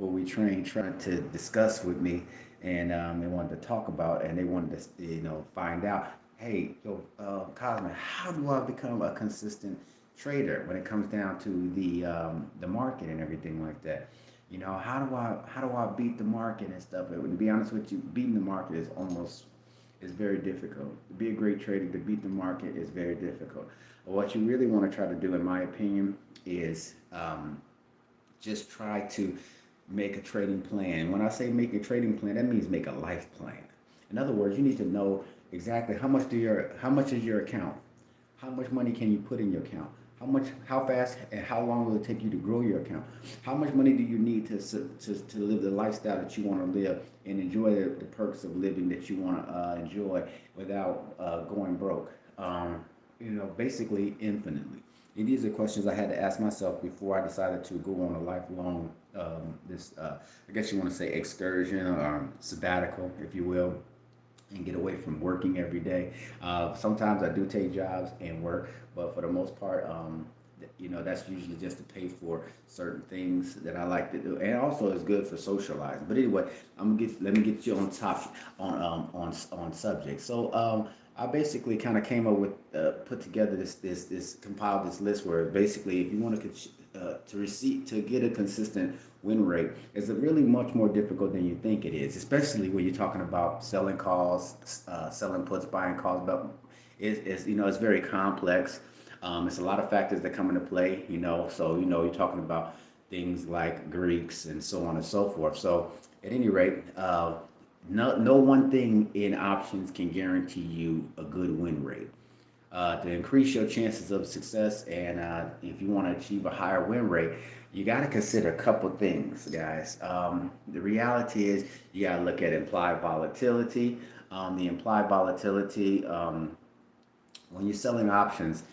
where we trained trying to discuss with me, and they wanted to talk about, and they wanted to, find out, hey, yo, Cosmo, how do I become a consistent trader when it comes down to the market and everything like that? How do I beat the market and stuff? And to be honest with you, beating the market is very difficult. To be a great trader, to beat the market is very difficult. What you really want to try to do, in my opinion, is just try to make a trading plan. When I say make a trading plan, that means make a life plan. In other words, you need to know exactly how much is your account, how much money can you put in your account, how fast and how long will it take you to grow your account, how much money do you need to live the lifestyle that you want to live and enjoy the perks of living that you want to enjoy without going broke. Basically infinitely. And these are questions I had to ask myself before I decided to go on a lifelong, I guess you want to say excursion or sabbatical, if you will, and get away from working every day. Sometimes I do take jobs and work, but for the most part, that's usually just to pay for certain things that I like to do, and also it's good for socializing. But anyway, let me get you on top on subject. So I basically kind of came up with put together this compiled this list where basically if you want to get a consistent win rate is really much more difficult than you think it is, especially when you're talking about selling calls, selling puts, buying calls. But it's very complex. It's a lot of factors that come into play. So you're talking about things like Greeks and so on and so forth. So at any rate, no one thing in options can guarantee you a good win rate. To increase your chances of success, and if you want to achieve a higher win rate, you got to consider a couple things, guys. The reality is you got to look at implied volatility. The implied volatility, when you're selling options,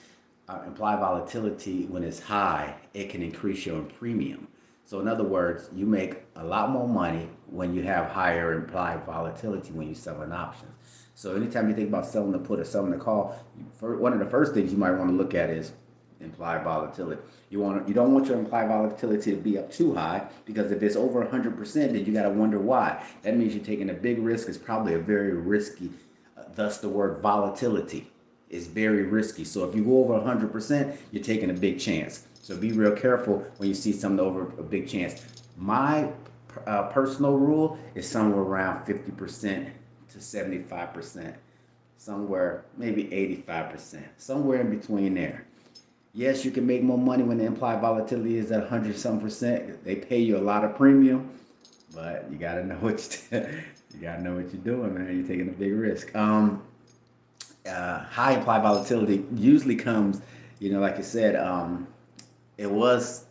implied volatility, when it's high, it can increase your premium. So in other words, you make a lot more money when you have higher implied volatility when you sell an option. So anytime you think about selling the put or selling the call, one of the first things you might want to look at is implied volatility. You don't want your implied volatility to be up too high, because if it's over 100%, then you got to wonder why. That means you're taking a big risk. It's probably a very risky. Thus, the word volatility is very risky. So if you go over 100%, you're taking a big chance. So be real careful when you see something over a big chance. My personal rule is somewhere around 50% to 75%, somewhere maybe 85%, somewhere in between there. Yes, you can make more money when the implied volatility is at 100 some percent. They pay you a lot of premium, but you gotta know you gotta know what you're doing, man. You're taking a big risk. High implied volatility usually comes, like you said, it was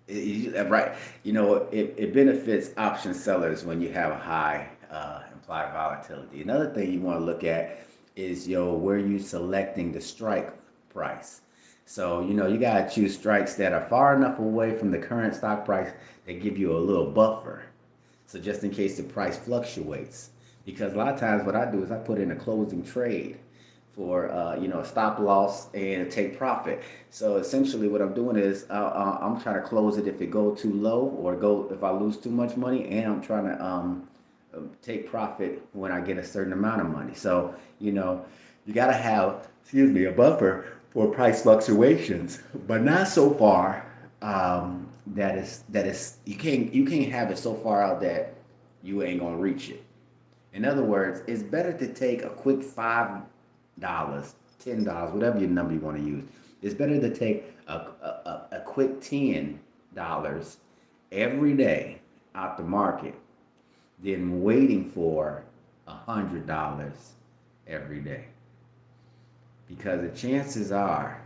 right. It benefits option sellers when you have a high implied volatility. Another thing you want to look at is where you selecting the strike price. So you gotta choose strikes that are far enough away from the current stock price that give you a little buffer. So just in case the price fluctuates, because a lot of times what I do is I put in a closing trade for a stop loss and take profit. So essentially, what I'm doing is I'm trying to close it if it go too low, or go if I lose too much money, and I'm trying to take profit when I get a certain amount of money. So you got to have, a buffer for price fluctuations, but not so far that is you can't have it so far out that you ain't gonna reach it. In other words, it's better to take a quick $5, $10, whatever your number you want to use. It's better to take a quick $10 every day out the market than waiting for $100 every day. Because the chances are,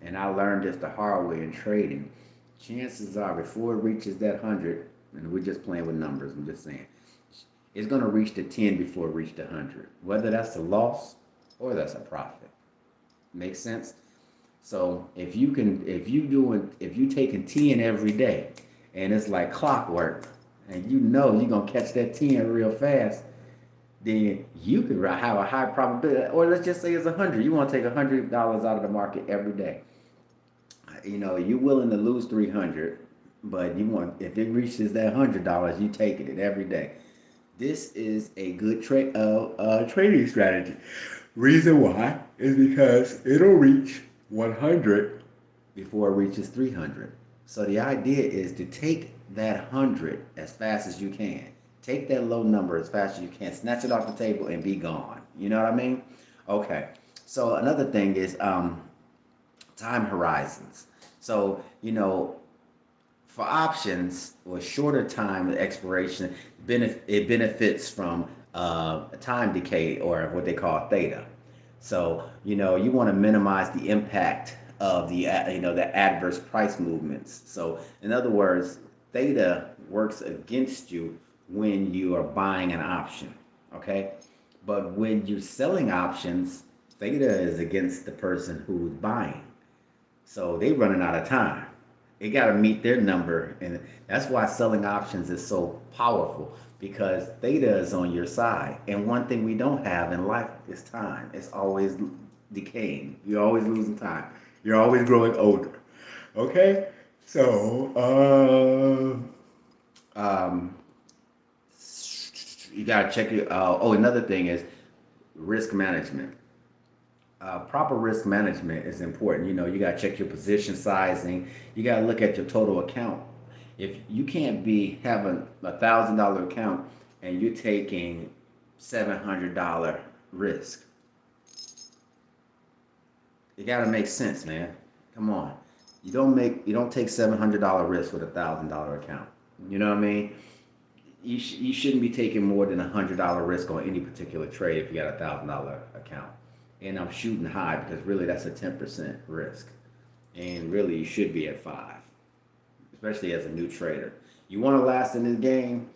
and I learned this the hard way in trading, chances are before it reaches that 100, and we're just playing with numbers, I'm just saying, it's going to reach the 10 before it reaches the 100. Whether that's a loss or that's a profit. Makes sense? So if you taking 10 every day, and it's like clockwork, and you're gonna catch that 10 real fast, then you could have a high probability. Or let's just say it's 100. You want to take $100 out of the market every day. You're willing to lose 300. But you want, if it reaches that $100, you taking it every day. This is a good trading strategy. Reason why is because it'll reach 100 before it reaches 300. So the idea is to take that 100 as fast as you can. Take that low number as fast as you can. Snatch it off the table and be gone. You know what I mean? Okay. So another thing is time horizons. So, for options or shorter time expiration, it benefits from time decay, or what they call theta. So you want to minimize the impact of the adverse price movements. So in other words, theta works against you when you are buying an option. Okay, but when you're selling options, theta is against the person who's buying. So they running out of time. They got to meet their number, and that's why selling options is so powerful, because theta is on your side. And one thing we don't have in life is time. It's always decaying. You're always losing time. You're always growing older. Okay, so you gotta check your. Another thing is risk management. Proper risk management is important. You got to check your position sizing. You got to look at your total account. If you can't be having $1,000 account and you're taking $700 risk, it got to make sense, man. Come on, you don't take $700 risk with $1,000 account. You know what I mean? You shouldn't be taking more than $100 risk on any particular trade if you got $1,000 account. And I'm shooting high because really that's a 10% risk, and really you should be at 5, especially as a new trader. You want to last in this game,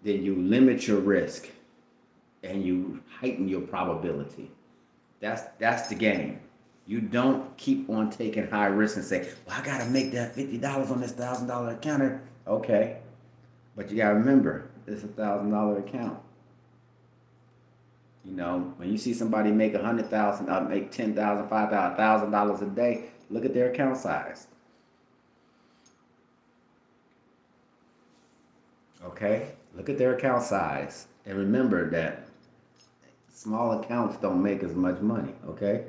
then you limit your risk and you heighten your probability. That's the game. You don't keep on taking high risk and say, well, I gotta make that $50 on this $1,000 account. Okay, but you gotta remember it's $1,000 account. When you see somebody make 100,000, make 10,000, 5,000, $1,000 a day, look at their account size. Okay, look at their account size, and remember that small accounts don't make as much money. Okay,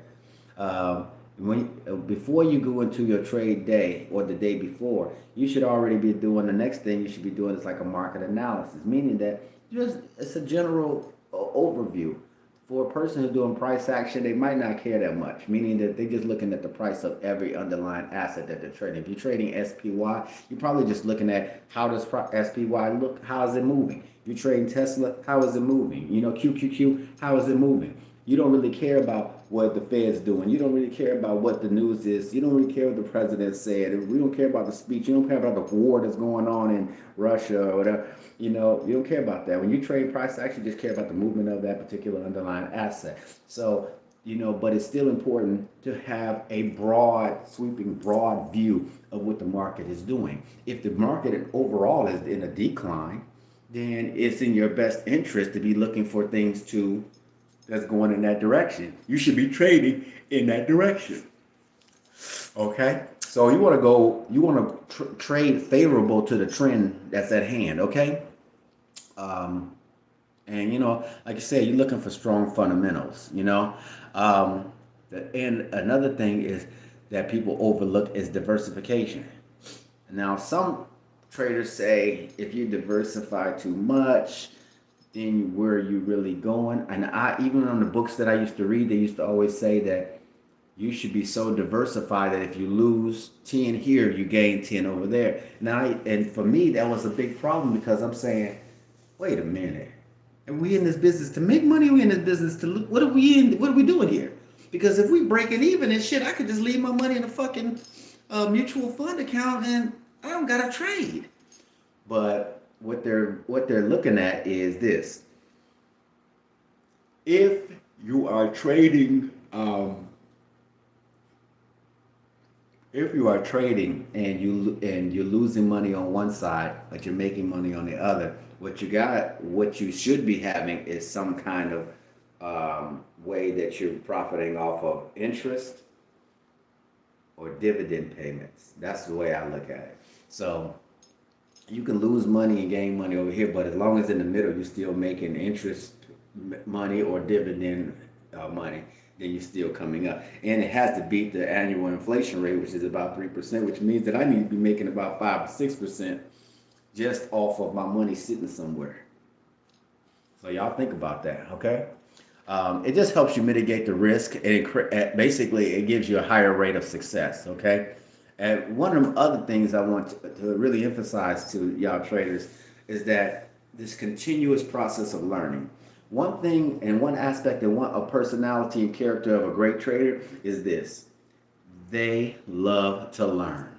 when before you go into your trade day or the day before, you should already be doing the next thing you should be doing is like a market analysis, meaning that just it's a general overview. For a person who's doing price action, they might not care that much, meaning that they're just looking at the price of every underlying asset that they're trading. If you're trading SPY, you're probably just looking at how does SPY look, how is it moving? If you're trading Tesla, how is it moving? QQQ, how is it moving? You don't really care about what the Fed's doing. You don't really care about what the news is. You don't really care what the president said. We don't care about the speech. You don't care about the war that's going on in Russia or whatever. You don't care about that. When you trade price action, you just care about the movement of that particular underlying asset. So, but it's still important to have a broad view of what the market is doing. If the market overall is in a decline, then it's in your best interest to be looking for things that's going in that direction. You should be trading in that direction. Okay? So you want to trade favorable to the trend that's at hand, okay? Um, and like I said, you're looking for strong fundamentals, and another thing is that people overlook is diversification. Now, some traders say if you diversify too much, then where are you really going? And even on the books that I used to read, they used to always say that you should be so diversified that if you lose 10 here, you gain 10 over there. And for me, that was a big problem, because I'm saying, wait a minute. Are we in this business to make money? Or are we in this business to look? What are we doing here? Because if we break it even and shit, I could just leave my money in a fucking mutual fund account and I don't gotta trade. But what they're looking at is this: if you are trading, and you're losing money on one side, but you're making money on the other, what you should be having is some kind of way that you're profiting off of interest or dividend payments. That's the way I look at it. So You can lose money and gain money over here, but as long as in the middle you're still making interest money or dividend money, then you're still coming up. And it has to beat the annual inflation rate, which is about 3%, which means that I need to be making about 5 or 6% just off of my money sitting somewhere. So y'all think about that, okay? It just helps you mitigate the risk, and basically it gives you a higher rate of success, okay? And one of the other things I want to really emphasize to y'all traders is that this continuous process of learning. One thing and one aspect of a personality and character of a great trader is this: they love to learn.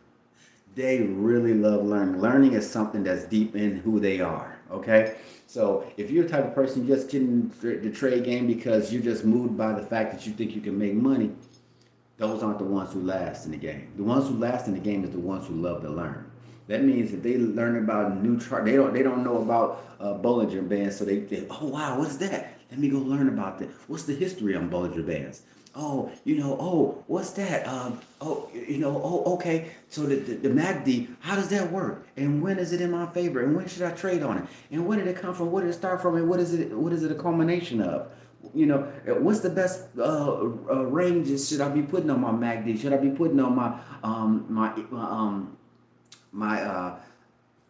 They really love learning. Learning is something that's deep in who they are. Okay, so if you're the type of person just getting the trade game because you're just moved by the fact that you think you can make money, those aren't the ones who last in the game. The ones who last in the game is the ones who love to learn. That means if they learn about new chart, they don't know about Bollinger Bands, so they oh wow, what's that? Let me go learn about that. What's the history on Bollinger Bands? Oh, oh, what's that? Oh, okay. So the MACD, how does that work? And when is it in my favor? And when should I trade on it? And where did it come from? Where did it start from? And what is it? What is it a culmination of? What's the best ranges should I be putting on my MACD? Should I be putting on my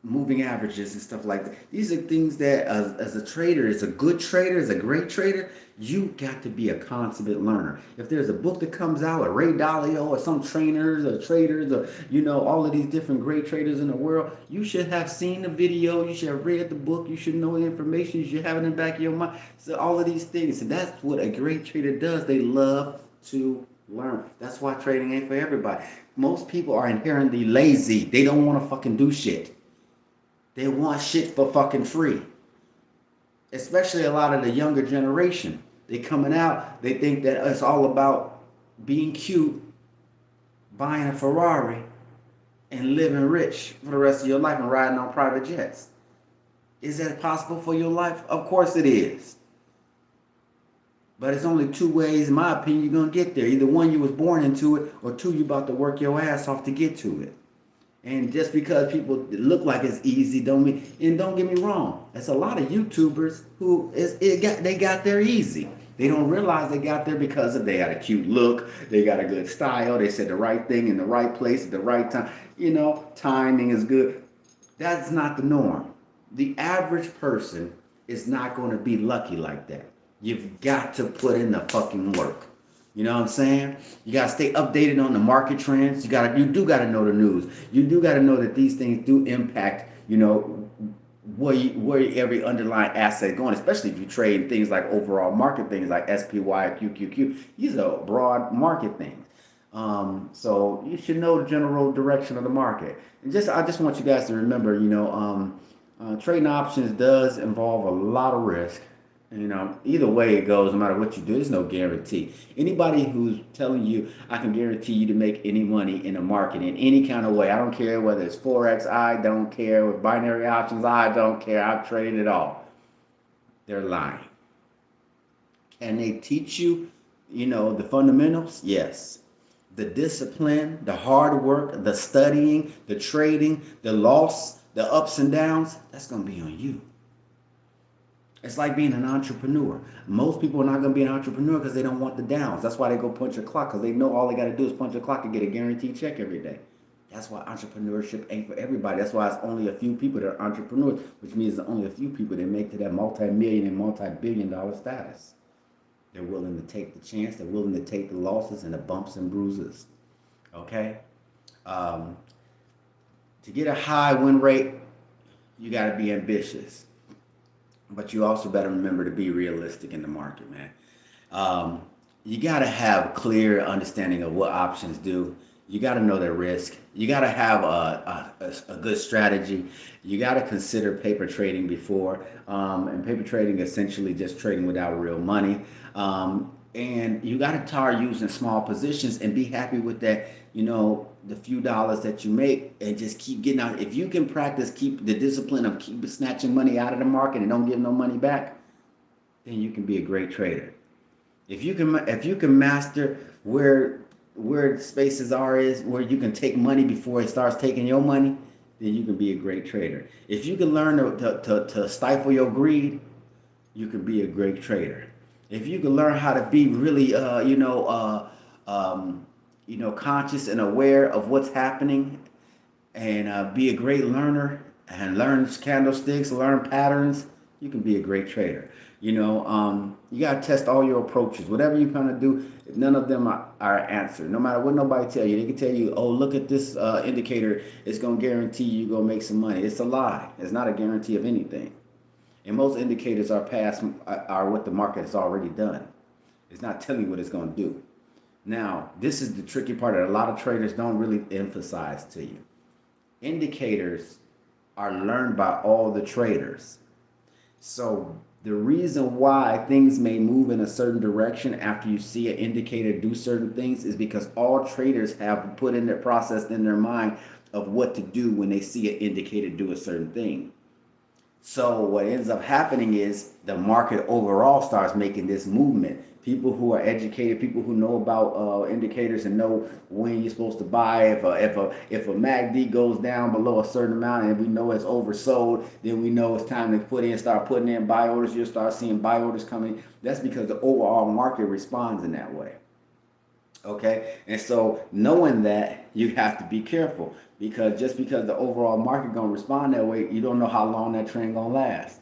moving averages and stuff like that? These are things that as a trader, as a good trader, as a great trader, you got to be a consummate learner. If there's a book that comes out, or Ray Dalio, or some trainers or traders, or all of these different great traders in the world, you should have seen the video, you should have read the book, you should know the information, you should have it in the back of your mind. So all of these things, and that's what a great trader does. They love to learn. That's why trading ain't for everybody. Most people are inherently lazy. They don't want to fucking do shit. They want shit for fucking free. Especially a lot of the younger generation. They coming out, they think that it's all about being cute, buying a Ferrari, and living rich for the rest of your life and riding on private jets. Is that possible for your life? Of course it is. But it's only two ways, in my opinion, you're going to get there. Either one, you was born into it, or two, you about to work your ass off to get to it. And just because people look like it's easy, don't mean. And don't get me wrong, there's a lot of YouTubers who they got there easy. They don't realize they got there because they had a cute look, they got a good style, they said the right thing in the right place at the right time. Timing is good. That's not the norm. The average person is not going to be lucky like that. You've got to put in the fucking work. You know what I'm saying? You gotta stay updated on the market trends. You do gotta know the news. You do gotta know that these things do impact, where every underlying asset is going, especially if you trade things like overall market things like SPY or QQQ. These are broad market things. So you should know the general direction of the market. And I just want you guys to remember, trading options does involve a lot of risk. Either way it goes, no matter what you do, there's no guarantee. Anybody who's telling you, I can guarantee you to make any money in a market in any kind of way, I don't care whether it's Forex, I don't care. With binary options, I don't care. I've traded it all. They're lying. Can they teach you, the fundamentals? Yes. The discipline, the hard work, the studying, the trading, the loss, the ups and downs, that's going to be on you. It's like being an entrepreneur. Most people are not going to be an entrepreneur because they don't want the downs. That's why they go punch a clock, because they know all they got to do is punch a clock and get a guaranteed check every day. That's why entrepreneurship ain't for everybody. That's why it's only a few people that are entrepreneurs, which means there's only a few people that make to that multi-million and multi-billion-dollar status. They're willing to take the chance. They're willing to take the losses and the bumps and bruises. Okay? To get a high win rate, you got to be ambitious. But you also better remember to be realistic in the market, man. You got to have a clear understanding of what options do. You got to know their risk. You got to have a good strategy. You got to consider paper trading before. And paper trading essentially just trading without real money. And you got to start using small positions and be happy with that, the few dollars that you make, and just keep getting out. If you can practice, keep the discipline of keep snatching money out of the market and don't give no money back, then you can be a great trader. If you can master where spaces is where you can take money before it starts taking your money, then you can be a great trader. If you can learn to stifle your greed, you can be a great trader. If you can learn how to be really, conscious and aware of what's happening, and be a great learner and learn candlesticks, learn patterns, you can be a great trader. You got to test all your approaches. Whatever you're going to do, none of them are answered. No matter what nobody tell you, they can tell you, oh, look at this indicator. It's going to guarantee you're going to make some money. It's a lie. It's not a guarantee of anything. And most indicators are what the market has already done. It's not telling you what it's going to do. Now, this is the tricky part that a lot of traders don't really emphasize to you. Indicators are learned by all the traders. So the reason why things may move in a certain direction after you see an indicator do certain things is because all traders have put in their process in their mind of what to do when they see an indicator do a certain thing. So what ends up happening is the market overall starts making this movement. People who are educated, people who know about indicators and know when you're supposed to buy. If a MACD goes down below a certain amount and we know it's oversold, then we know it's time to start putting in buy orders. You'll start seeing buy orders coming. That's because the overall market responds in that way. Okay, and so knowing that, you have to be careful, because just because the overall market gonna respond that way, you don't know how long that trend gonna last.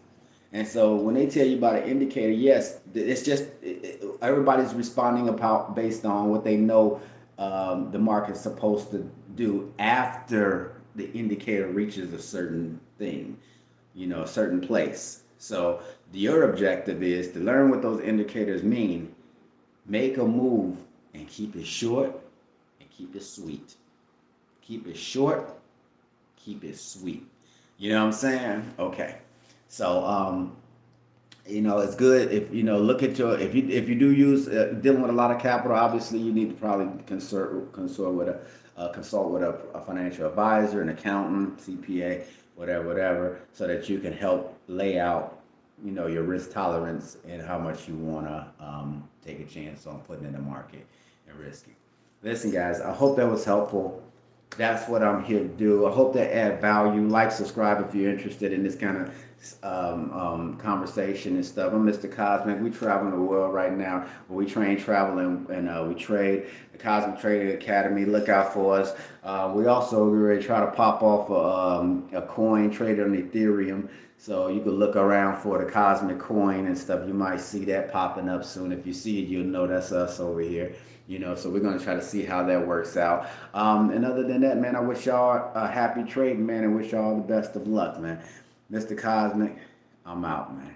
And so when they tell you about an indicator, yes, it's just everybody's responding about based on what they know the market's supposed to do after the indicator reaches a certain thing, a certain place. So your objective is to learn what those indicators mean, make a move, and keep it short and keep it sweet. Keep it short, keep it sweet. You know what I'm saying? Okay. So it's good if look at your if you do use dealing with a lot of capital. Obviously, you need to probably consult with a financial advisor, an accountant, CPA, whatever, so that you can help lay out your risk tolerance and how much you want to take a chance on putting in the market and risking. Listen, guys, I hope that was helpful. That's what I'm here to do. I hope that add value. Like, subscribe if you're interested in this kind of conversation and stuff. I'm Mr. Cosmic. We travel the world right now. We train, travel, and we trade. The Cosmic Trading Academy. Look out for us. We also really try to pop off a coin traded on Ethereum. So you can look around for the Cosmic Coin and stuff. You might see that popping up soon. If you see it, you'll know that's us over here. So we're going to try to see how that works out. And other than that, man, I wish y'all a happy trading, man, and wish y'all the best of luck, man. Mr. Cosmic, I'm out, man.